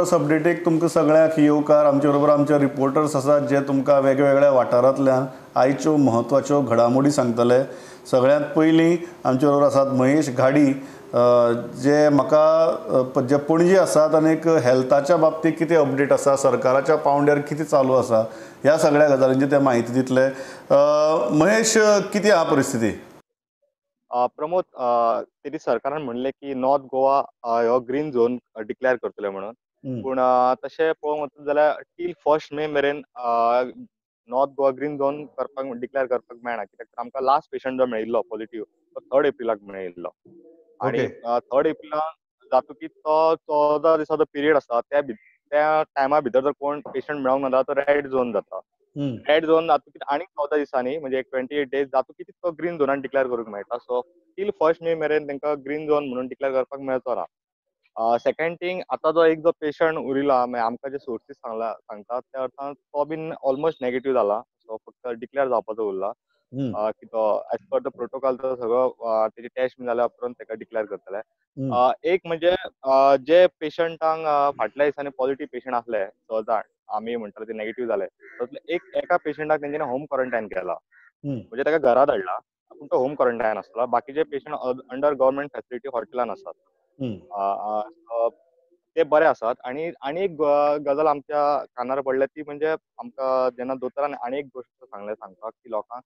अपडेटीक तुमकां सगळ्यांक येवकार. आमचे बरोबर आमचे रिपोर्टर्स आसात जे तुमकां वेगवेगळ्या वाठारांतल्यान आयच्यो म्हत्वाच्यो घडामोडी सांगतले. सगळ्यांत पयलीं आमचे बरोबर आसात महेश घाडी, जे म्हाका जे पणजे आसात आनीक हेल्थाच्या बाबतींत कितें अपडेट आसा, सरकाराच्या पावंड्यार कितें चालू आसा, ह्या सगळ्या गजालींची ते म्हायती दितले. महेश, कितें आहा परिस्थिती? प्रमोद, तरी सरकारान म्हणले की नॉर्थ गोवा हो ग्रीन झोन डिक्लेअर करतले म्हणून. पूण तशें पळोवंक वचत जाल्यार टील 1 मे मेरेन north Goa green zone declare करपाक मेळना, कित्याक आमकां लास्ट पेशंट जो मेळिल्लो पॉझिटिव्ह तो 3rd एप्रिलाक मेळिल्लो. आणि 3rd एप्रिलाक जातकीर तो 14 दिसाचो पिरियड आसा, त्या टायमा भितर जर कोण पेशंट मेळोंक ना जाल्यार तो रेड झोन जाता. रेड झोन जातकीर आनीक 14 दिसांनी म्हणजे 28 डेज जातकीर तो ग्रीन झोनान डिक्लेअर करूंक मेळटा. सो टील 1 मे मेरेन तांकां ग्रीन झोन म्हणून डिक्लेअर करपाक मेळचो ना. सेकंड थिंग, आतां जो एक जो पेशंट उरिला, आमकां जे सोर्सीस सांगतात त्या अर्थान तो बीन ऑलमोस्ट नेगेटिव्ह जाला. सो फक्त डिक्लेअर जावपाचो उरला की तो एज पर द प्रोटोकॉल तो सगळो तेजी टेस्ट बीन जाल्या उपरांत ताका डिक्लेअर करतले. एक म्हणजे जे पेशंटांक फाटल्या दिसांनी पॉझिटिव्ह पेशंट आसले 6 जाण, आमी म्हणटाले ते नेगेटिव्ह जाले, तातूंतले एका पेशंटाक तेंच्यांनी होम क्वॉरंटायन केला. म्हणजे ताका घरा धाडला, पूण तो होम क्वॉरंटायन आसला. बाकीचे पेशंट अंडर गव्हर्मेंट फॅसिलिटी हॉटेलान आसात. ते बरे आसात. आणि एक गजाल आमच्या कानार पडल्या ती म्हणजे आमकां जेन्ना दोतोरान आनी एक गोश्ट सांगपाक की लोकांक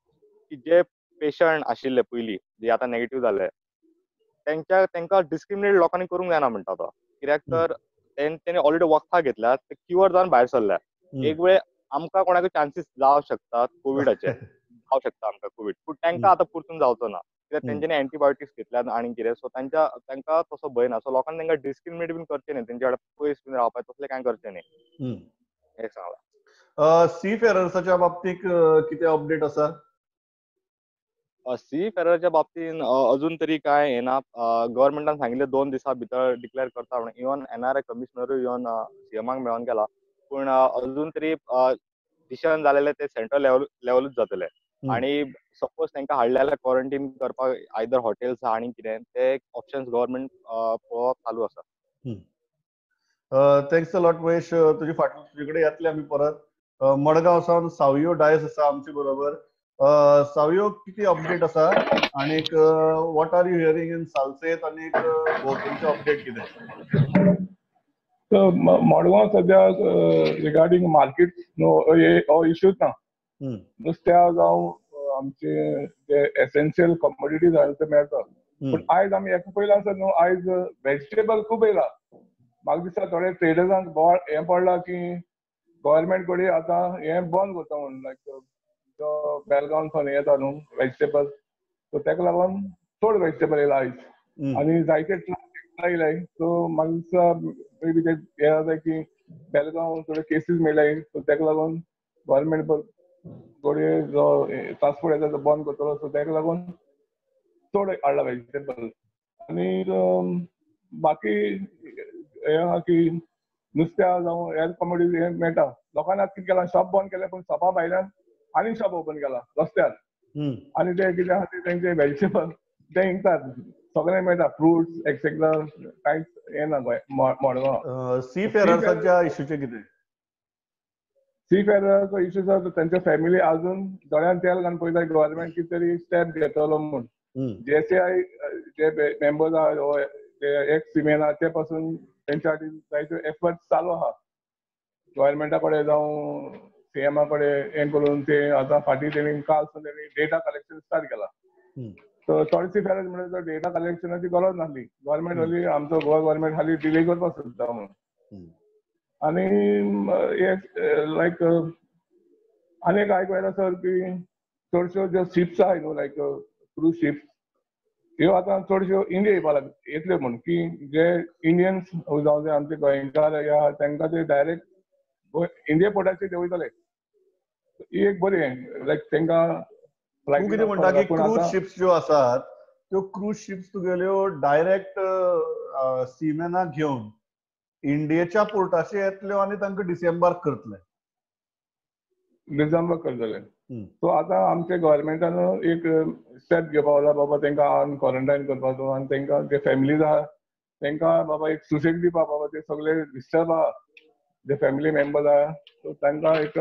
की जे पेशंट आशिल्ले पयलीं जे आतां नेगेटिव्ह जाले तांकां डिस्क्रिमिनेट लोकांनी करूंक जायना म्हणटा तो. कित्याक तर तेणी ऑलरेडी वखदां घेतल्यात, ते क्युअर जावन भायर सरल्या. एक वेळ आमकां कोणाक चान्सीस जावं शकतात कोविडाचे, जावं शकता आमकां कोविड, पूण तांकां आतां परतून जावचो ना, कित्याक तेंच्यांनी एंटीबायोटिक्स घेतल्यात आनी कितें. सो तांकां तसो भंय ना. सो लोकांनी तांकां डिस्क्रिमिनेट बीन करचें न्ही, तेंच्या कडेन पयस बीन रावपाक तसलें कांय करचें न्ही, हें सांगलां. सी फेरर्साच्या बाबतींत कितें अपडेट आसा? सी फेररच्या बाबतींत अजून तरी कांय हें ना. गव्हर्मेंटान सांगिल्लें 2 दिसां भितर डिक्लेअर करता म्हणून. इवन NRI कमिशनरूय येवन CMाक मेळोन गेला. पूण अजून तरी डिसिजन जालेले ते सेंट्रल लेवलूच जातले. आणि सपोज तांकां हाडले जाल्यार क्वॉरंटायन करपाक आयदर हॉटेल्स आनी कितें ते ऑप्शन्स गव्हर्मेंट पळोवप चालू आसा. Thanks a lot Mahesh. तुजे कडेन येतले आमी परत. मडगांव सावन सावयो डायस आसा आमचे बरोबर. सावयो, किती अपडेट आसा आनीक what are you hearing in Salcete आनीक भोंवतणचें अपडेट कितें? मडगांव सद्या रिगार्डिंग मार्केट हो इश्यूच ना. नुस्त्या जावं आमचे जे एसेन्शियल कमोडिटीज आसा ते मेळटा. पूण आयज आमी हेका पयला आसत न्हू, आयज व्हेजिटेबल खूब येयला. म्हाका दिसता थोडे ट्रेडर्सांक हें पडलां की गव्हर्मेंट कडेन आतां हें बंद करता म्हणून, लायक जो बेलगांवसून येता न्हू व्हेजिटेबल, सो ताका लागून चड व्हेजिटेबल येयला आयज. आनी जायते ट्रक येयलाय. सो म्हाका दिसता मे बी ते हें जाता की बेलगांव थोडे केसीस मेळ्ळाय, सो ताका लागून गव्हर्मेंट कडेन जो ट्रान्सपोर्ट येता तो बंद करतलो. सो ताका लागून चड हाडला व्हेजिटेबल. आनी बाकी हें आहा की नुस्त्या जावं हेर कमोडिटी हें मेळटा. लोकांनी आतां कितें केलां, शॉप बंद केलें, पूण शॉपा भायल्यान आनी शॉप ओपन केला रस्त्यार. आनी ते कितें आहा ते तेंचे व्हेजिटेबल ते विकतात. सगळें मेळटा, फ्रुट्स एक्सेट्रा. कांयच हें ना मडगांव. सी फेरर्साच्या इश्यूचें कितें? सी फेरर्साचो इश्यू आसा तेंच्या फॅमिली अजून दोळ्यान तेल घालून पळयता गव्हर्मेंट कितें तरी स्टेप घेतलो म्हूण. JCI जे मेंबर्स आहा एक्स सिमेन आहा ते पासून तेंच्या खातीर जायत्यो एफर्ट्स चालू आहा. गव्हर्मेंटा कडेन जावं CMा कडेन हें करून ते आतां फाटीं तेणी कालसून तेणी डेटा कलेक्शन स्टार्ट केला. सो चडशी फेरर्स म्हणटा डेटा कलेक्शनाची गरज नासली. गव्हर्मेंट हली आमचो गोवा गव्हर्मेंट हाली डिले करपाक सोदता म्हणून. आनी लायक आनी एक आयकूं सर की चडश्यो ज्यो शिप्स आहाय न्हू, लायक क्रूज शिप्स, ह्यो आतां चडश्यो इंडिया येतल्यो म्हूण, की जे इंडियन्स जावं जे आमचे गोंयकार आहा तांकां ते डायरेक्ट इंडिया पोर्टाचेर देंवयतले. ही एक बरी लायक तांकां. तूं कितें म्हणटा की क्रूज शिप्स ज्यो आसात त्यो क्रूज शिप्स तुगेल्यो डायरेक्ट सिमेनाक घेवन इंडियेच्या पोर्टाचेर येतल्यो आनी तांकां डिसेंबराक करतले. सो आतां आमच्या गव्हर्मेंटान एक स्टेप घेवपाक लागला बाबा तांकां क्वॉरंटायन करपाचो. आनी तांकां जे फॅमिलीज आहा तांकां बाबा एक सुसेग दिवपा. बाबा ते सगळे डिस्टर्ब आहा जे फॅमिली मेंबर्स आहा सो तांकां एक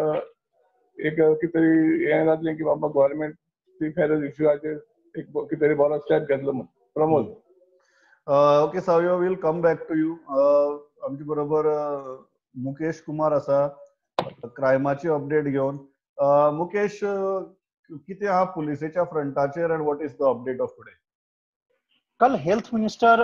कितें तरी हें जातलें की बाबा गव्हर्नमेंट सी फेरर इश्यूआचेर एक कितें तरी बरो स्टेप घेतलो म्हणून. प्रमोद. ओके सावयो, will come back to you. आमचे बरोबर मुकेश कुमार आसा क्रायमाची अपडेट घेवन. मुकेश, कितें आहा पुलिसेच्या फ्रंटाचेर and what is the update of today? कल हेल्थ मिनिस्टर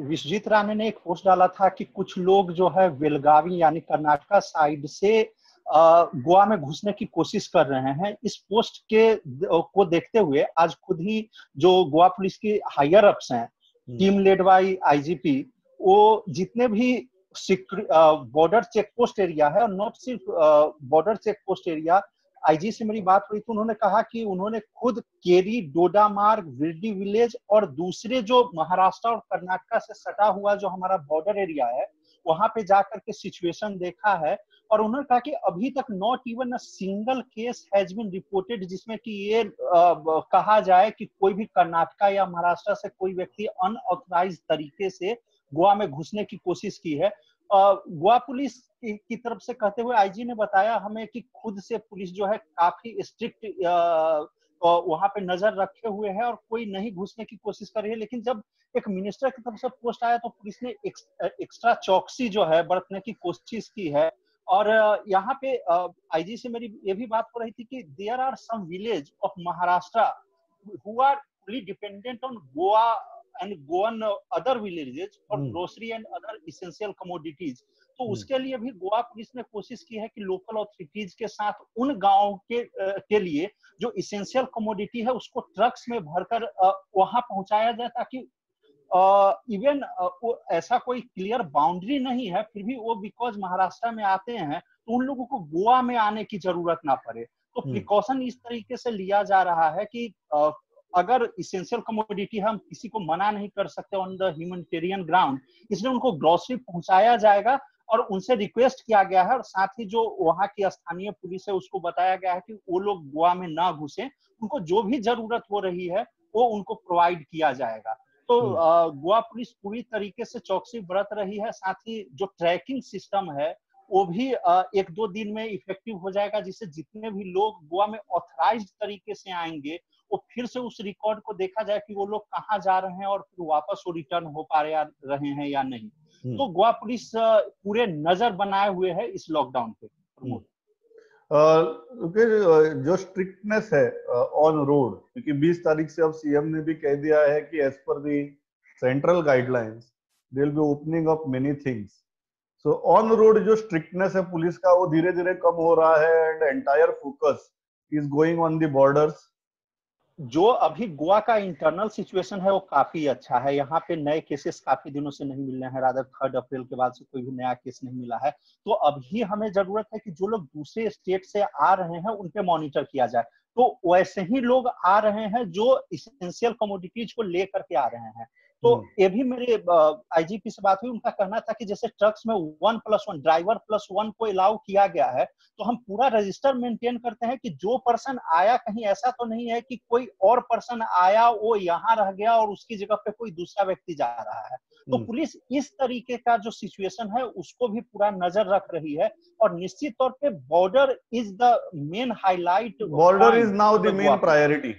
विश्वजीत राणे ने एक पोस्ट डाला था कि कुछ लोग जो है बेलगावी यानी कर्नाटका साइड से गोवा में घुसने की कोशिश कर रहे हैं। इस पोस्ट को देखते हुए आज खुद ही जो गोवा पुलिस की हायर अप्स हैं, टीम लेड बाय आईजीपी, वो जितने भी बॉर्डर चेक पोस्ट एरिया है और नॉट सिर्फ बॉर्डर चेक पोस्ट एरिया, आईजी से मेरी बात हुई तो उन्होंने कहा कि उन्होंने खुद केरी, डोडामार्ग, विरडी विलेज और दूसरे जो महाराष्ट्र और कर्नाटका से सटा हुआ जो हमारा बॉर्डर एरिया है वहां पे जाकर के सिचुएशन देखा है। और उन्होंने कहा कि अभी तक not even a single case has been reported जिसमें कि ये कहा जाए कि कोई भी कर्नाटका या महाराष्ट्र से कोई व्यक्ति अनऑथराइज तरीके से गोवा में घुसने की कोशिश की है। गोवा पुलिस की तरफ से कहते हुए आईजी ने बताया हमें कि खुद से पुलिस जो है काफी स्ट्रिक्ट वहां पे नजर रखे हुए है और कोई नहीं घुसने की कोशिश कर रही है। लेकिन जब एक मिनिस्टर की तरफ से पोस्ट आया तो पुलिस ने एक्स्ट्रा चौकसी जो है बरतने की कोशिश की है। और यहाँ पे आईजी से मेरी ये भी बात हो रही थी कि there are some village of Maharashtra who are fully dependent on Goa and Goan other villages for grocery and other essential commodities। तो उसके लिए भी गोवा पुलिस ने कोशिश की है कि लोकल अथॉरिटीज के साथ उन गांवों के लिए जो इसेंशियल कमोडिटी है उसको ट्रक्स में भरकर वहां पहुंचाया जाए ताकि इवन ऐसा कोई क्लियर बाउंड्री नहीं है फिर भी वो बिकॉज महाराष्ट्र में आते हैं तो उन लोगों को गोवा में आने की जरूरत ना पड़े। तो प्रिकॉशन इस तरीके से लिया जा रहा है कि अगर इसेंशियल कमोडिटी हम किसी को मना नहीं कर सकते ऑन द ह्यूमैनिटेरियन ग्राउंड, इसलिए उनको ग्रोसरी पहुंचाया जाएगा और उनसे रिक्वेस्ट किया गया है और साथ ही जो वहां की स्थानीय पुलिस है उसको बताया गया है कि वो लोग गोवा में ना घुसे, उनको जो भी जरूरत हो रही है वो उनको प्रोवाइड किया जाएगा। तो गोवा पुलिस पूरी तरीके से चौकसी बरत रही है। साथ ही जो ट्रैकिंग सिस्टम है वो भी 1-2 दिन में इफेक्टिव हो जाएगा जिससे जितने भी लोग गोवा में ऑथराइज्ड तरीके से आएंगे वो फिर से उस रिकॉर्ड को देखा जाए कि वो लोग कहाँ जा रहे हैं और फिर वापस वो रिटर्न हो पा रहे हैं या नहीं। तो गोवा पुलिस पूरे नजर बनाए हुए है इस लॉकडाउन पे। जो स्ट्रिक्टनेस है ऑन रोड, क्योंकि 20 तारीख से अब सीएम ने भी कह दिया है कि as per the central guidelines they will be opening up many things. So on road जो स्ट्रिक्टनेस है पुलिस का वो धीरे धीरे कम हो रहा है end entire focus is going on the borders. जो अभी गोवा का इंटरनल सिचुएशन है वो काफी अच्छा है। यहाँ पे नए केसेस काफी दिनों से नहीं मिल रहे हैं, रादर 3 अप्रैल के बाद से कोई भी नया केस नहीं मिला है। तो अभी हमें जरूरत है कि जो लोग दूसरे स्टेट से आ रहे हैं उन पे मॉनिटर किया जाए। तो वैसे ही लोग आ रहे हैं जो इसेंशियल कमोडिटीज को लेकर के आ रहे हैं। तो ये भी मेरे आईजीपी से बात हुई, उनका कहना था कि जैसे ट्रक्स में 1+1 ड्राइवर +1 को अलाउ किया गया है तो हम पूरा रजिस्टर मेंटेन करते हैं कि जो पर्सन आया, कहीं ऐसा तो नहीं है कि कोई और पर्सन आया वो यहाँ रह गया और उसकी जगह पे कोई दूसरा व्यक्ति जा रहा है। तो पुलिस इस तरीके का जो सिचुएशन है उसको भी पूरा नजर रख रही है और निश्चित तौर पे border is the main highlight. Border is now the main priority.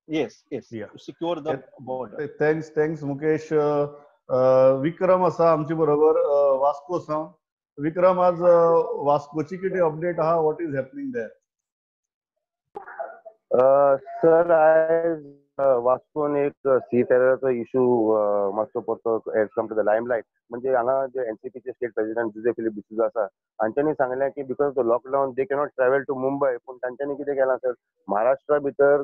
Yes, to secure the border. Thanks Mukesh. Vikram असा आमचे बरोबर वास्को सावन. विक्रम, आज वास्कोची किती अपडेट आहा? What is happening there? Sir, आज वास्कोन एक सी टेररचो इश्यू मातसो परतो has come to the limelight. म्हणजे हांगा जे एनसीपीचे स्टेट प्रेसिडेंट जुजे फिलिप डिसूजा आसा हांच्यांनी सांगलें की because of the lockdown they cannot travel to Mumbai. पूण तांच्यांनी कितें केलां सर, महाराष्ट्रा भितर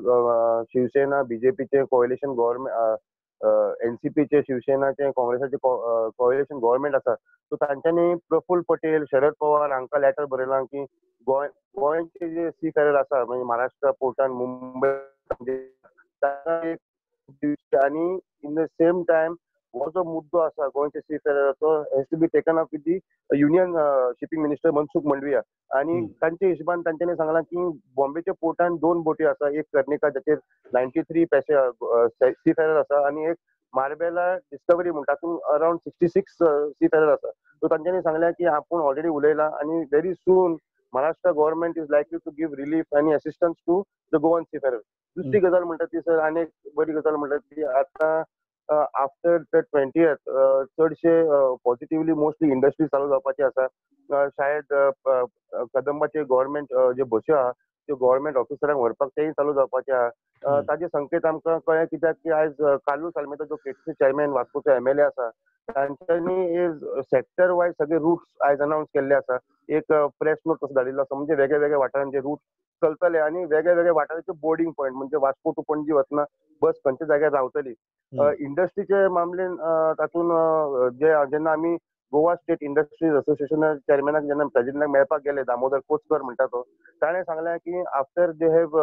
शिवसेना बीजेपीचे कोएलिशन गव्हर्नमेंट, एनसीपीचे शिवसेनाचे काँग्रेसाचे कोएलिशन गव्हर्नमेंट आसा. सो तांच्यांनी प्रफुल्ल पटेल, शरद पवार हांकां लेटर बरयलां की गोंयचे जे सी फेरर आसा म्हणजे महाराष्ट्र पोर्टान मुंबय आणि इन द सेम टाइम हो जो मुद्दो आसा गोंयच्या सी फेरराचो has to be taken up with the union shipping minister Mansukh Mandaviya. आणि तांच्या हिशोबान तांच्यांनी सांगलां की बॉम्बेच्या पोर्टान 2 बोटी आसा, एक कर्निका जाचेर 93 सी फेरर आसा आणि एक मार्बेला डिस्कवरी म्हणटा तातूंत अराउंड 66 सी फेरर आसा. सो तांच्यांनी सांगलें की आपूण ऑलरेडी उलयला आनी very soon Maharashtra government is likely to give relief आनी assistance to the Goan seafarer. दुसरी गजाल म्हणटा ती सर आनी एक बरी गजाल म्हणटा ती आतां आफ्टर द 20th चडशे पॉझिटिव्हली मोस्टली इंडस्ट्री चालू जावपाची आसा. शायद कदंबाचे गव्हर्नमेंट जे बसी आहा त्यो गव्हर्नमेंट ऑफिसरांक व्हरपाक तेय चालू जावपाचे आहा. ताजे संकेत आमकां कळ्ळे कित्याक की आयज कालू सालमेचो जो केटीसी चेअरमॅन वास्कोचो एमएलए आसा तांच्यांनी सेक्टर वायज सगळे रूट्स आयज अनाउन्स केल्ले आसा. एक प्रेस नोट कसो धाडिल्लो आसा म्हणजे वेगळे वेगळे वाठारांचे रूट चलतले आनी वेगळे वेगळे वाठाराचे बोर्डिंग पॉयंट म्हणजे वास्को टू पणजी वतना बस खंयच्या जाग्यार रावतली. इंडस्ट्रीचे मामलेन तातूंत जेन्ना आमी गोवा स्टेट इंडस्ट्रीज असोसिएशन चेअरमॅनाक जेन्ना प्रेसिडेंटाक मेळपाक गेले दामोदर कोचकर म्हणटा तो ताणें सांगलें की after they have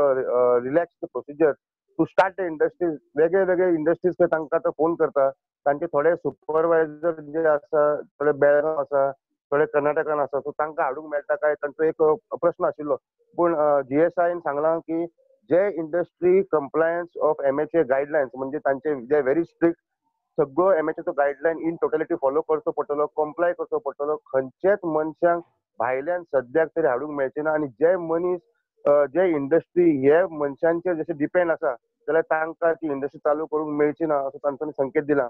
relax the procedure to start the industries वेगळे वेगळे इंडस्ट्रीज पळय तांकां तो फोन करता. तांचे थोडे सुपरवायझर जे आसा थोडे बेळगांव आसा थोडे कर्नाटकान आसा सो तांकां हाडूंक मेळटा काय तांचो एक प्रश्न आशिल्लो. पूण जीएसआयन सांगलां की जे industry compliance of MHA guidelines म्हणजे तांचे जे व्हेरी स्ट्रिक्ट सगळो एमएचएचो गायडलायन इन टोटलिटी फॉलो करचो पडटलो कॉम्प्लाय करचो पडटलो. खंयचेच मनशांक भायल्यान सद्याक तरी हाडूंक मेळचे ना आनी जे मनीस जे इंडस्ट्री हे मनशांचेर जशे डिपेंड आसा जाल्यार तांकां ती इंडस्ट्री चालू करूंक मेळची ना असो तांच्यांनी संकेत दिला.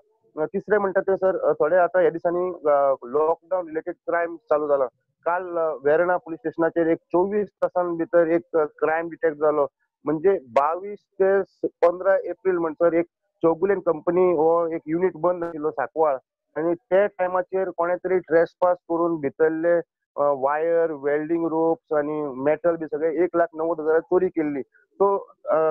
तिसरे म्हणटा ते सर थोडे आतां ह्या दिसांनी लॉकडावन रिलेटेड क्रायम चालू जाला. काल वेर्णा पुलीस स्टेशनाचेर एक 24 तासां भितर एक क्रायम डिटेक्ट जालो म्हणजे 22 ते 15 एप्रील म्हणसर एक चौगुलेन कंपनी हो एक युनिट बंद आशिल्लो सांकवाळ आनी ते टायमाचेर कोणे तरी ट्रेसपास करून भितरले वायर वेल्डिंग रोप्स आनी मेटल बी सगळे 1,90,000 चोरी केल्ली. सो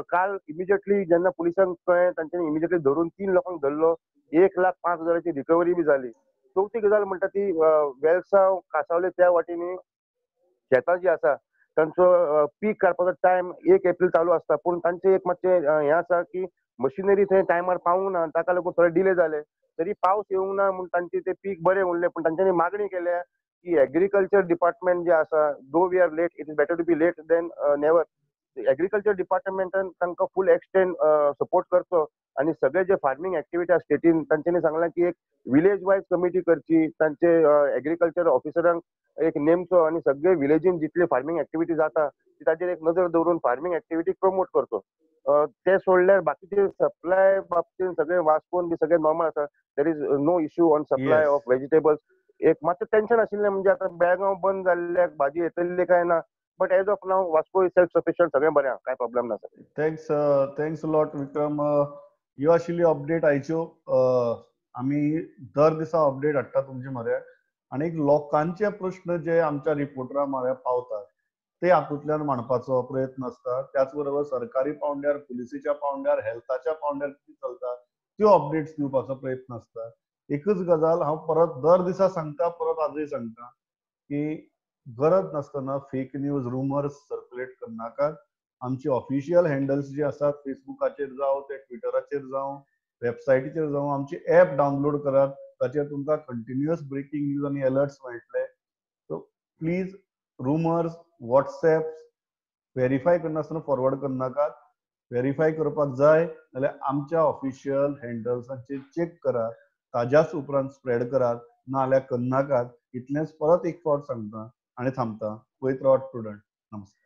काल इमिजिएटली जेन्ना पुलिसांक कळ्ळें तांच्यांनी इमिजिएटली धरून 3 लोकांक धरलो 1,05,000ची रिकवरी बी जाली. चवथी गजाल म्हणटा ती वेलसांव कासावले त्या वाटेनी शेतां जी आसा तांचो पीक काडपाचो टायम 1 एप्रील चालू आसता पूण तांचे एक मातशें हें आसा की मशिनरी थंय टायमार पावूंक ना ताका लागून थोडे डिले जाले. तरी पावस येवंक ना म्हूण तांचे ते पीक बरें उरलें पूण तांच्यांनी मागणी केल्या की एग्रीकल्चर डिपार्टमेंट जे आसा though we are late it is better to be late than never. Agriculture डिपार्टमेंटान तांकां फूल एक्सटेंड सपोर्ट करचो आनी सगळे जे फार्मिंग एक्टिविटी आसा स्टेटीन तांच्यांनी सांगलां की एक विलेज वायज कमिटी करची तांचे एग्रीकल्चर ऑफिसरांक एक नेमचो आनी सगळे विलेजीन जितली फार्मिंग एक्टिविटी जाता ती ताचेर एक नजर दवरून फार्मिंग एक्टिविटी प्रमोट करचो. ते सोडल्यार बाकीचे सप्लाय बाबतीन सगळे वास्कोन बी सगळे नॉर्मल आसा. There is no issue on supply of vegetables. एक मातशें टेन्शन आशिल्लें म्हणजे आतां बेळगांव बंद जाल्ल्याक भाजी येतली काय ना but as of now Vasco is self sufficient सगळें बरें आहा काय प्रॉब्लेम ना सर. थँक्स लॉट विक्रम. ह्यो आशिल्ली अपडेट आयच्यो. आमी दर दिसा अपडेट हाडटा तुमचे म्हऱ्यान आनी लोकांचे प्रश्न जे आमच्या रिपोर्टरा म्हऱ्यान पावतात ते हातूंतल्यान मांडपाचो प्रयत्न आसता. त्याच बरोबर सरकारी पावंड्यार पुलिसेच्या पावंड्यार हेल्थाच्या पावंड्यार कितें चलता त्यो अपडेट्स दिवपाचो प्रयत्न आसता. एकच गजाल हांव परत दर दिसा सांगता परत आजूय सांगता की गरज नासतना फेक न्यूज रुमर्स सर्क्युलेट करनाकात. आमची ऑफिशियल हँडल्स जी आसात फेसबुकाचेर जावं ते ट्विटराचेर जावं वेबसायटीचेर जावं आमची ऍप डावनलोड करात. ताचेर तुमकां कंटिन्युअस ब्रेकिंग न्यूज आनी अलर्ट्स मेळटले. So please rumours WhatsApp verify करनासतना फॉरवर्ड करनाकात. व्हेरीफाय करपाक जाय जाल्यार आमच्या ऑफिशियल हँडल्सांचेर चेक करात. ताज्याच उपरांत स्प्रेड करात नाल्यार करनाकात. इतलेंच परत एक फावट सांगता आनी थांबता. पळयत रावात प्रुडंट. नमस्कार.